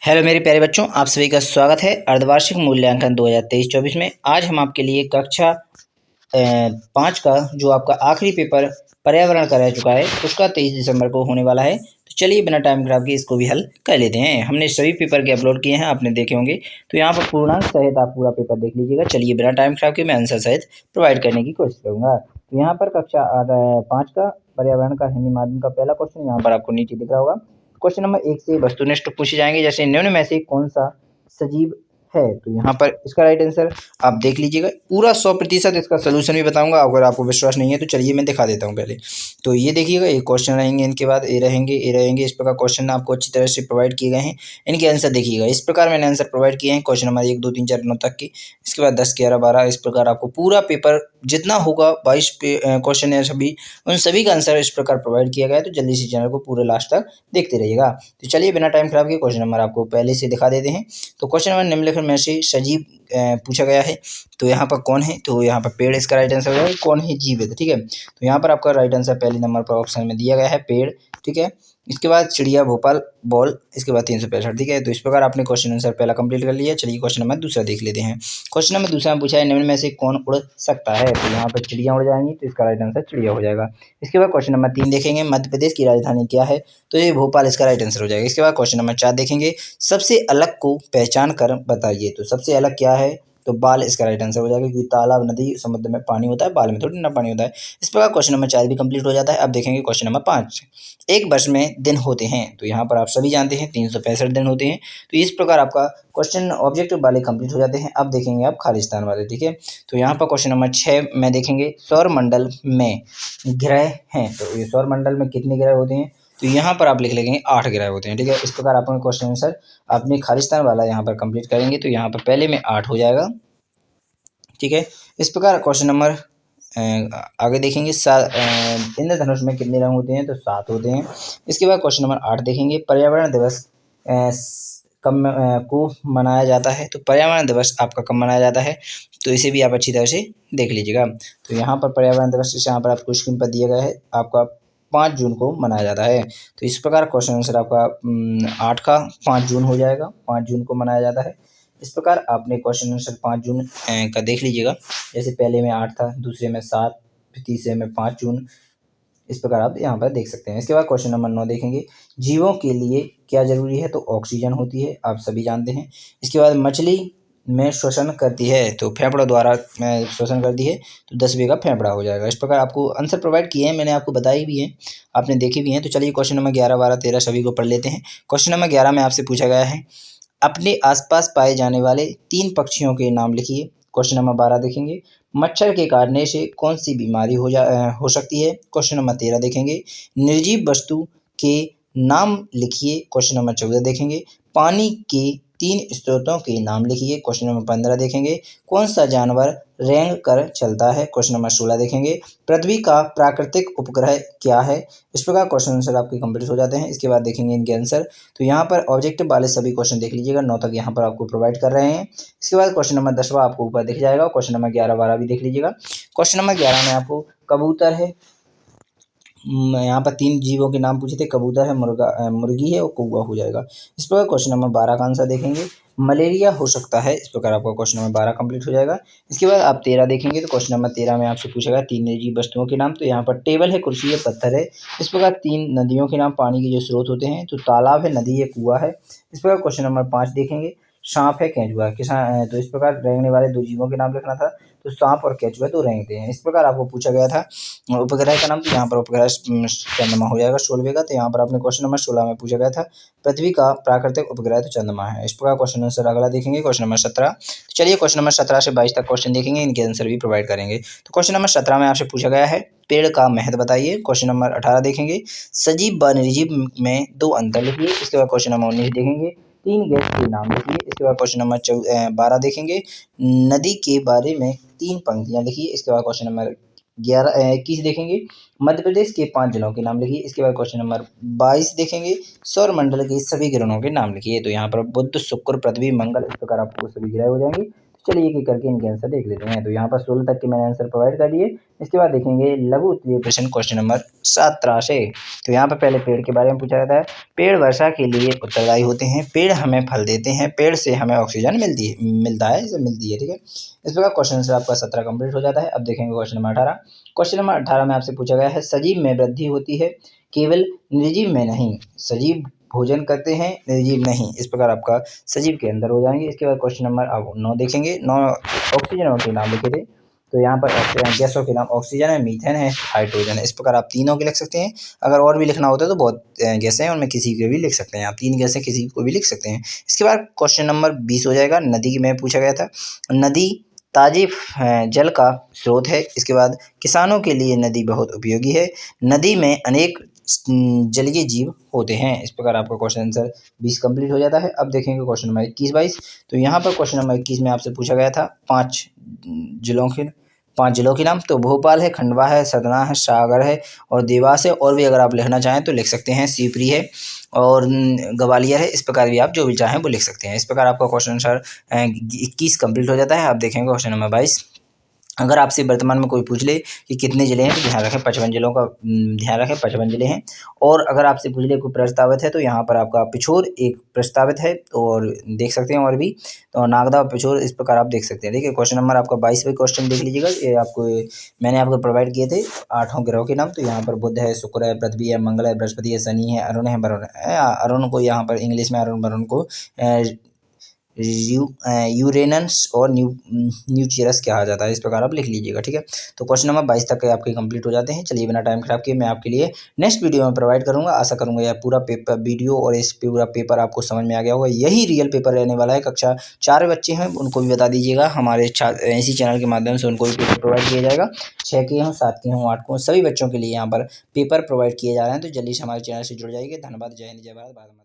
Hello मेरे प्यारे बच्चों, आप सभी का स्वागत है अर्धवार्षिक मूल्यांकन 2023-24 में। आज हम आपके लिए कक्षा 5 का जो आपका आखिरी पेपर पर्यावरण का रह चुका है उसका 23 दिसंबर को होने वाला है। तो चलिए बिना टाइम खराब किए इसको भी हल कर लेते हैं। हमने सभी पेपर के अपलोड किए हैं, आपने देखे होंगे। तो यहाँ पर पूर्णांक सहित आप पूरा पेपर देख लीजिएगा। चलिए बिना टाइम खराब किए मैं आंसर सहित प्रोवाइड करने की कोशिश करूँगा। तो यहाँ पर कक्षा 5 का पर्यावरण का हिंदी माध्यम का पहला क्वेश्चन यहाँ पर आपको नीचे दिख रहा होगा। क्वेश्चन नंबर 1 से वस्तुनिष्ठ पूछे जाएंगे, जैसे निम्न में से कौन सा सजीव है। तो यहाँ पर इसका राइट आंसर आप देख लीजिएगा। पूरा 100% इसका सोल्यूशन भी बताऊंगा। अगर आपको विश्वास नहीं है तो चलिए मैं दिखा देता हूँ पहले। तो ये देखिएगा, ये क्वेश्चन रहेंगे, इनके बाद ये रहेंगे। इस प्रकार क्वेश्चन आपको अच्छी तरह से प्रोवाइड किए गए हैं। इनके आंसर देखिएगा, इस प्रकार मैंने आंसर प्रोवाइड किए हैं क्वेश्चन नंबर 1, 2, 3, 4, 9 तक की। इसके बाद 10, 11, 12 इस प्रकार आपको पूरा पेपर जितना होगा 22 क्वेश्चन है सभी, उन सभी का आंसर इस प्रकार प्रोवाइड किया गया है। तो जल्दी से चैनल को पूरे लास्ट तक देखते रहिएगा। तो चलिए बिना टाइम खराब किए क्वेश्चन नंबर आपको पहले से दिखा देते हैं। तो क्वेश्चन नंबर निम्नलिखित में से सजीव पूछा गया है। तो यहाँ पर कौन है, तो यहाँ पर पेड़ इसका राइट आंसर है। कौन है, जीव है। ठीक है, तो यहाँ पर आपका राइट आंसर पहले नंबर पर ऑप्शन में दिया गया है, पेड़। ठीक है, इसके बाद चिड़िया, भोपाल, बॉल, इसके बाद 365। ठीक है, तो इस प्रकार आपने क्वेश्चन आंसर पहला कंप्लीट कर लिया। चलिए क्वेश्चन नंबर दूसरा देख लेते हैं। क्वेश्चन नंबर दूसरा में पूछा है निम्न में से कौन उड़ सकता है। तो यहाँ पर चिड़िया उड़ जाएंगी, तो इसका राइट आंसर चिड़िया हो जाएगा। इसके बाद क्वेश्चन नंबर 3 देखेंगे, मध्य प्रदेश की राजधानी क्या है। तो ये भोपाल इसका राइट आंसर हो जाएगा। इसके बाद क्वेश्चन नंबर 4 देखेंगे, सबसे अलग को पहचान कर बताइए। तो सबसे अलग क्या है, तो बाल इसका राइट आंसर हो जाएगा, क्योंकि तालाब, नदी, समुद्र में पानी होता है, बाल में थोड़ी ना पानी होता है। इस प्रकार क्वेश्चन नंबर 4 भी कंप्लीट हो जाता है। अब देखेंगे क्वेश्चन नंबर 5, एक वर्ष में दिन होते हैं। तो यहाँ पर आप सभी जानते हैं 365 दिन होते हैं। तो इस प्रकार आपका क्वेश्चन ऑब्जेक्टिव वाले कंप्लीट हो जाते हैं। अब देखेंगे आप खालिस्तान वाले। ठीक है, तो यहाँ पर क्वेश्चन नंबर 6 में देखेंगे, सौर मंडल में ग्रह हैं। तो ये सौर मंडल में कितने ग्रह होते हैं, तो यहाँ पर आप लिख लेंगे 8 ग्रह होते हैं। ठीक है, इस प्रकार आपका क्वेश्चन आंसर अपने खालिस्तान वाला यहाँ पर कंप्लीट करेंगे। तो यहाँ पर पहले में 8 हो जाएगा। ठीक है, इस प्रकार क्वेश्चन नंबर आगे देखेंगे, इंद्रधनुष में कितने रंग होते हैं, तो 7 होते हैं। इसके बाद क्वेश्चन नंबर 8 देखेंगे, पर्यावरण दिवस कब को मनाया जाता है। तो पर्यावरण दिवस आपका कब मनाया जाता है, तो इसे भी आप अच्छी तरह से देख लीजिएगा। तो यहाँ पर पर्यावरण दिवस यहाँ पर आपको स्क्रीन पर दिया गया है, आपका 5 जून को मनाया जाता है। तो इस प्रकार क्वेश्चन आंसर आपका 8 का 5 जून हो जाएगा, 5 जून को मनाया जाता है। इस प्रकार आपने क्वेश्चन आंसर 5 जून का देख लीजिएगा। जैसे पहले में 8 था, दूसरे में 7, फिर तीसरे में 5 जून। इस प्रकार आप यहाँ पर देख सकते हैं। इसके बाद क्वेश्चन नंबर 9 देखेंगे, जीवों के लिए क्या जरूरी है, तो ऑक्सीजन होती है, आप सभी जानते हैं। इसके बाद मछली में श्वसन करती है, तो फेफड़ों द्वारा श्वसन करती है, तो 10वें का फेफड़ा हो जाएगा। इस प्रकार आपको आंसर प्रोवाइड किए हैं, मैंने आपको बताई भी है, आपने देखे भी हैं। तो चलिए क्वेश्चन नंबर 11, 12, 13 सभी को पढ़ लेते हैं। क्वेश्चन नंबर 11 में आपसे पूछा गया है, अपने आसपास पाए जाने वाले 3 पक्षियों के नाम लिखिए। क्वेश्चन नंबर 12 देखेंगे, मच्छर के काटने से कौन सी बीमारी हो सकती है। क्वेश्चन नंबर 13 देखेंगे, निर्जीव वस्तु के नाम लिखिए। क्वेश्चन नंबर 14 देखेंगे, पानी के 3 स्रोतों के नाम लिखिए। क्वेश्चन नंबर 15 देखेंगे, कौन सा जानवर रेंग कर चलता है। क्वेश्चन नंबर 16 देखेंगे, पृथ्वी का प्राकृतिक उपग्रह क्या है। इस प्रकार क्वेश्चन आंसर आपके कंप्लीट हो जाते हैं। इसके बाद देखेंगे इनके आंसर। तो यहाँ पर ऑब्जेक्टिव वाले सभी क्वेश्चन देख लीजिएगा, 9 तक यहाँ पर आपको प्रोवाइड कर रहे हैं। इसके बाद क्वेश्चन नंबर 10वां आपको ऊपर दिख जाएगा। क्वेश्चन नंबर 11, 12 भी देख लीजिएगा। क्वेश्चन नंबर 11 में आपको कबूतर है, यहाँ पर 3 जीवों के नाम पूछे थे, कबूतर है, मुर्गी है और कौवा हो जाएगा। इस प्रकार क्वेश्चन नंबर 12 का आंसर देखेंगे, मलेरिया हो सकता है। इस प्रकार आपका क्वेश्चन नंबर 12 कंप्लीट हो जाएगा। इसके बाद आप 13 देखेंगे, तो क्वेश्चन नंबर 13 में आपसे पूछेगा 3 निर्जीव वस्तुओं के नाम। तो यहाँ पर टेबल है, कुर्सी है, पत्थर है। इस प्रकार 3 नदियों के नाम, पानी के जो स्रोत होते हैं, तो तालाब है, नदी है, कुआं है। इस प्रकार क्वेश्चन नंबर 5 देखेंगे, सांप है, केंचुआ है, किसान। तो इस प्रकार रेंगने वाले 2 जीवों के नाम लिखना था, तो सांप और केंचुआ 2 रेंगते हैं। इस प्रकार आपको पूछा गया था उपग्रह का नाम, तो यहाँ पर उपग्रह चंद्रमा हो जाएगा 16वें का। तो यहाँ पर आपने क्वेश्चन नंबर 16 में पूछा गया था पृथ्वी का प्राकृतिक उपग्रह, तो चंद्रमा है। इस प्रकार क्वेश्चन आंसर अगला देखेंगे, क्वेश्चन नंबर 17। चलिए क्वेश्चन नंबर 17 से 22 तक क्वेश्चन देखेंगे, इनके आंसर भी प्रोवाइड करेंगे। तो क्वेश्चन नंबर 17 में आपसे पूछा गया है, पेड़ का महत्व बताइए। क्वेश्चन नंबर 18 देखेंगे, सजीव व निर्जीव में 2 अंतर लिखिए। इसके बाद क्वेश्चन नंबर 19 देखेंगे, 3 गैस के नाम लिखिए। इसके बाद क्वेश्चन नंबर 12 देखेंगे, नदी के बारे में 3 पंक्तियां लिखिए। इसके बाद क्वेश्चन नंबर 21 देखेंगे, मध्य प्रदेश के 5 जिलों के नाम लिखिए। इसके बाद क्वेश्चन नंबर 22 देखेंगे, सौर मंडल के सभी ग्रहों के नाम लिखिए। तो यहाँ पर बुध, शुक्र, पृथ्वी, मंगल, इस प्रकार आपको सभी ग्रह हो जाएंगे। चलिए एक एक करके इनके आंसर देख लेते हैं। तो यहाँ पर 16 तक के मैंने आंसर प्रोवाइड कर दिए। इसके बाद देखेंगे लघु उत्तरीय प्रश्न क्वेश्चन नंबर 17 से। तो यहाँ पर पहले पेड़ के बारे में पूछा जाता है। पेड़ वर्षा के लिए उत्तरदायी होते हैं, पेड़ हमें फल देते हैं, पेड़ से हमें ऑक्सीजन मिलती है। ठीक है, इस प्रकार क्वेश्चन आंसर आपका 17 कंप्लीट हो जाता है। अब देखेंगे क्वेश्चन नंबर 18। क्वेश्चन नंबर 18 में आपसे पूछा गया है सजीव में वृद्धि होती है, केवल निर्जीव में नहीं। सजीव भोजन करते हैं, निर्जीव नहीं। इस प्रकार आपका सजीव के अंदर हो जाएंगे। इसके बाद क्वेश्चन नंबर अब 9 देखेंगे। 9 ऑक्सीजन के नाम लिखे थे। तो यहाँ पर गैसों के नाम ऑक्सीजन है, मीथेन है, हाइड्रोजन है। इस प्रकार आप तीनों के लिख सकते हैं। अगर और भी लिखना होता है तो बहुत गैसें हैं, उनमें किसी के भी लिख सकते हैं आप। 3 गैसें किसी को भी लिख सकते हैं। इसके बाद क्वेश्चन नंबर 20 हो जाएगा। नदी में पूछा गया था। नदी ताजे जल का स्रोत है। इसके बाद किसानों के लिए नदी बहुत उपयोगी है। नदी में अनेक जलीय जीव होते हैं। इस प्रकार आपका क्वेश्चन आंसर 20 कंप्लीट हो जाता है। अब देखेंगे क्वेश्चन नंबर 21-22। तो यहाँ पर क्वेश्चन नंबर 21 में आपसे पूछा गया था 5 जिलों के नाम। तो भोपाल है, खंडवा है, सतना है, सागर है और देवास है। और भी अगर आप लिखना चाहें तो लिख सकते हैं, शिवपुरी है और ग्वालियर है। इस प्रकार भी आप जो भी चाहें वो लिख सकते हैं। इस प्रकार आपका क्वेश्चन आंसर 21 कंप्लीट हो जाता है। आप देखेंगे क्वेश्चन नंबर 22। अगर आपसे वर्तमान में कोई पूछ ले कि कितने ज़िले हैं तो ध्यान रखें 55 जिलों का ध्यान रखें 55 ज़िले हैं। और अगर आपसे पूछ ले कोई प्रस्तावित है तो यहाँ पर आपका पिछोर एक प्रस्तावित है और देख सकते हैं। और भी तो नागदा और पिछोर इस प्रकार आप देख सकते हैं। देखिए क्वेश्चन नंबर आपका 22वां क्वेश्चन देख लीजिएगा। ये आपको मैंने आपको प्रोवाइड किए थे 8 ग्रहों के नाम। तो यहाँ पर बुध है, शुक्र है, पृथ्वी है, मंगल है, बृहस्पति है, शनि है, अरुण है, वरुण है। अरुण को यहाँ पर इंग्लिश में वरुण को यूरेनस और न्यूचेरस कहा जाता है। इस प्रकार आप लिख लीजिएगा। ठीक है, तो क्वेश्चन नंबर 22 तक के आपके कंप्लीट हो जाते हैं। चलिए बिना टाइम खराब किए मैं आपके लिए नेक्स्ट वीडियो में प्रोवाइड करूंगा। आशा करूंगा यह पूरा पेपर वीडियो और इस पूरा पेपर आपको समझ में आ गया होगा। यही रियल पेपर रहने वाला है। कक्षा 4 बच्चे हैं उनको भी बता दीजिएगा, हमारे इसी चैनल के माध्यम से उनको भी पेपर प्रोवाइड किया जाएगा। 6 के हों, 7 के हों, 8 के हों, सभी बच्चों के लिए यहाँ पर पेपर प्रोवाइड किए जा रहे हैं। तो जल्दी से हमारे चैनल से जुड़ जाइए। धन्यवाद। जय हिंद, जय भारत।